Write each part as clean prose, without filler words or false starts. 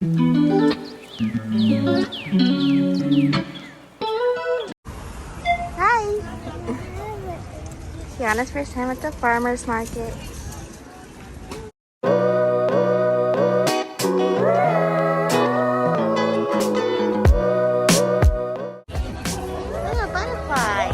Hi! Kiana's first time at the farmer's market. Ooh, a butterfly!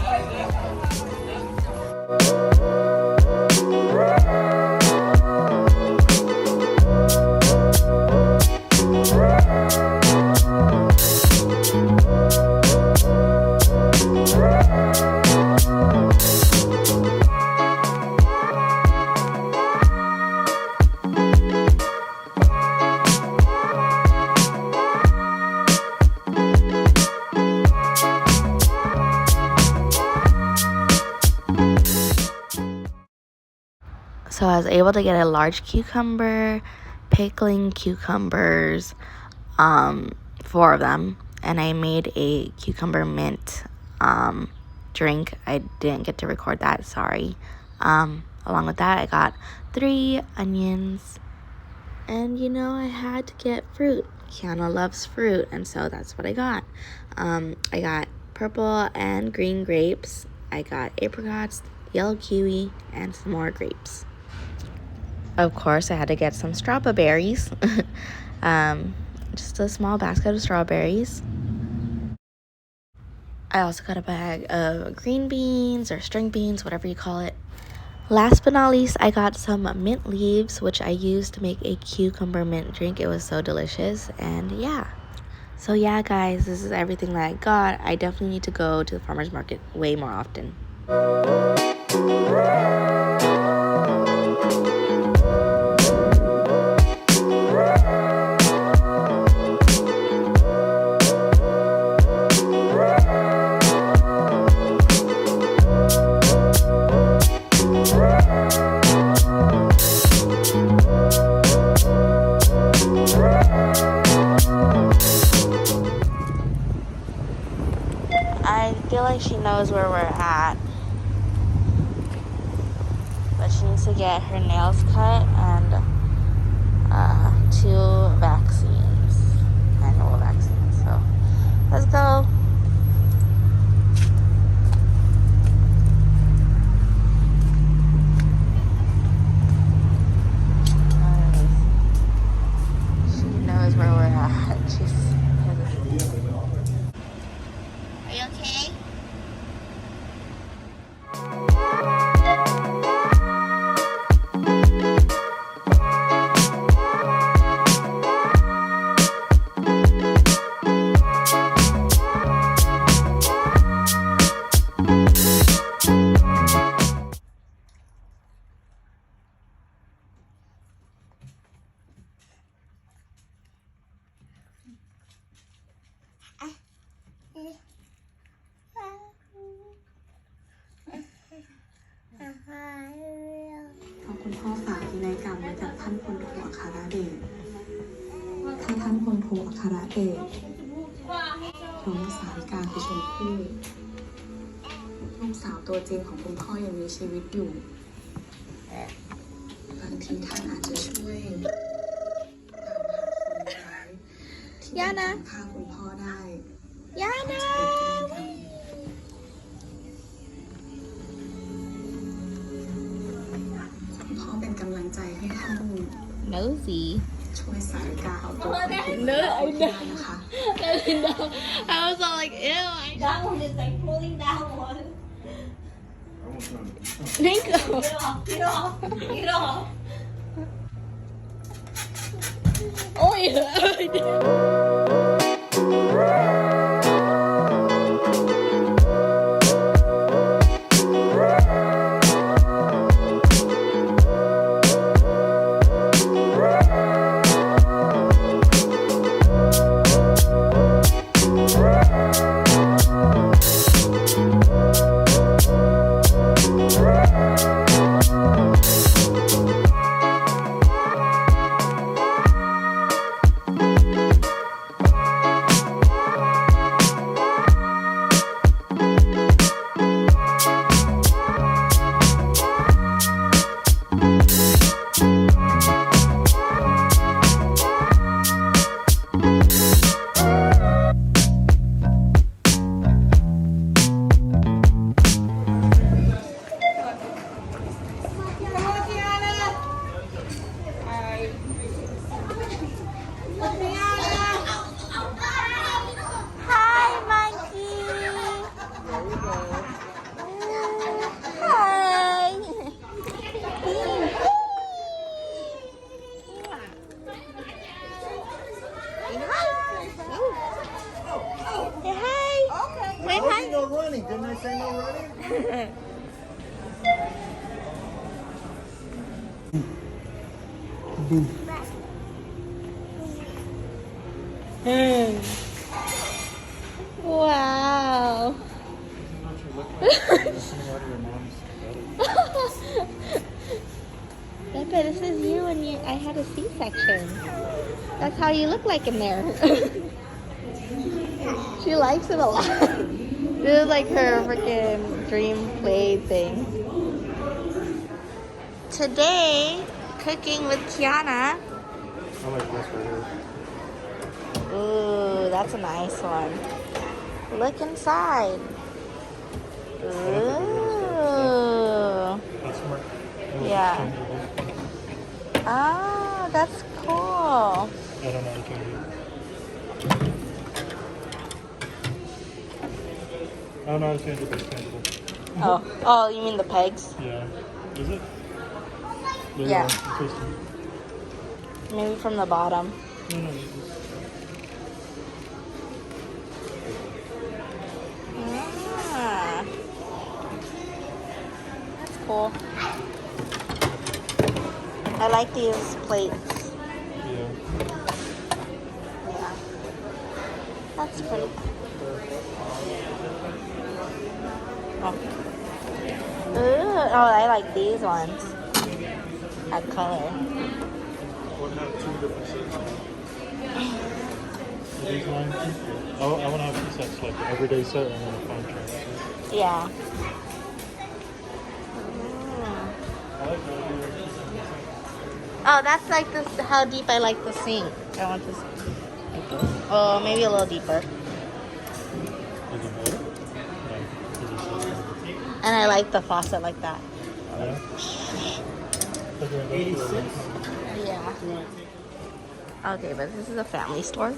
So I was able to get a large cucumber, pickling cucumbers, 4 of them, and I made a cucumber mint drink. I didn't get to record that, sorry. Along with that, I got 3 onions, and you know, I had to get fruit. Kiana loves fruit, and so that's what I got. I got purple and green grapes. I got apricots, yellow kiwi, and some more grapes. Of course, I had to get some strawberries. Just a small basket of strawberries. I also got a bag of green beans or string beans, whatever you call it. Last but not least, I got some mint leaves, which I used to make a cucumber mint drink. It was so delicious, and yeah. So yeah, guys, this is everything that I got. I definitely need to go to the farmer's market way more often. I feel like she knows where we're at, but she needs to get her nails cut and 2 vaccines, annual vaccines. So let's go. She knows where we're at. She's Are you okay?คุณพ่อฝากพินัยกรรมไว้กับท่านพลโทอัครเดชถ้าท่านพลโทอัครเดชน้องสาวิกาคือชมพู่ลูกสาวตัวจริงของคุณพ่อยังมีชีวิตอยู่บางทีท่านอาจจะช่วยตามหาคนร้ายที่ฆ่าคุณพ่อได้ย่านะพ่อเป็นกำลังใจให้ท่าน Nosy. ช่วยสาวิกาเอาตัวคนผิดมาเอาที่ได้นะคะ No, I was all like, ew. That one is like pulling that one. Nico. Get off, get off, get off. Oh, yeah. This ain't no running. Wow. Pepe, this is you when I had a C-section. That's how you look like in there. She likes it a lot. This is like her freaking dream play thing. Today, cooking with Kiana. I like this right here. Ooh, that's a nice one. Look inside. Ooh. That's smart. Yeah. Ah, that's cool. I don't know. I can't do it. I don't know. I can't do this. Oh, you mean the pegs? Yeah. Is it? Yeah. Interesting. Maybe from the bottom. No, no. Ah, that's cool. I like these plates. Yeah. Yeah. That's pretty. Oh. Ooh, oh, I like these ones. That color. What have two different sets? These lines? I want to have two sets, like an everyday set and then a fine track set. Yeah. I like that. Oh, that's like this. How deep I like the sink. I want this. Like this. Oh, maybe a little deeper. Is it better? And I like the faucet like that. Yeah. 86. Yeah. Okay, but this is a family store.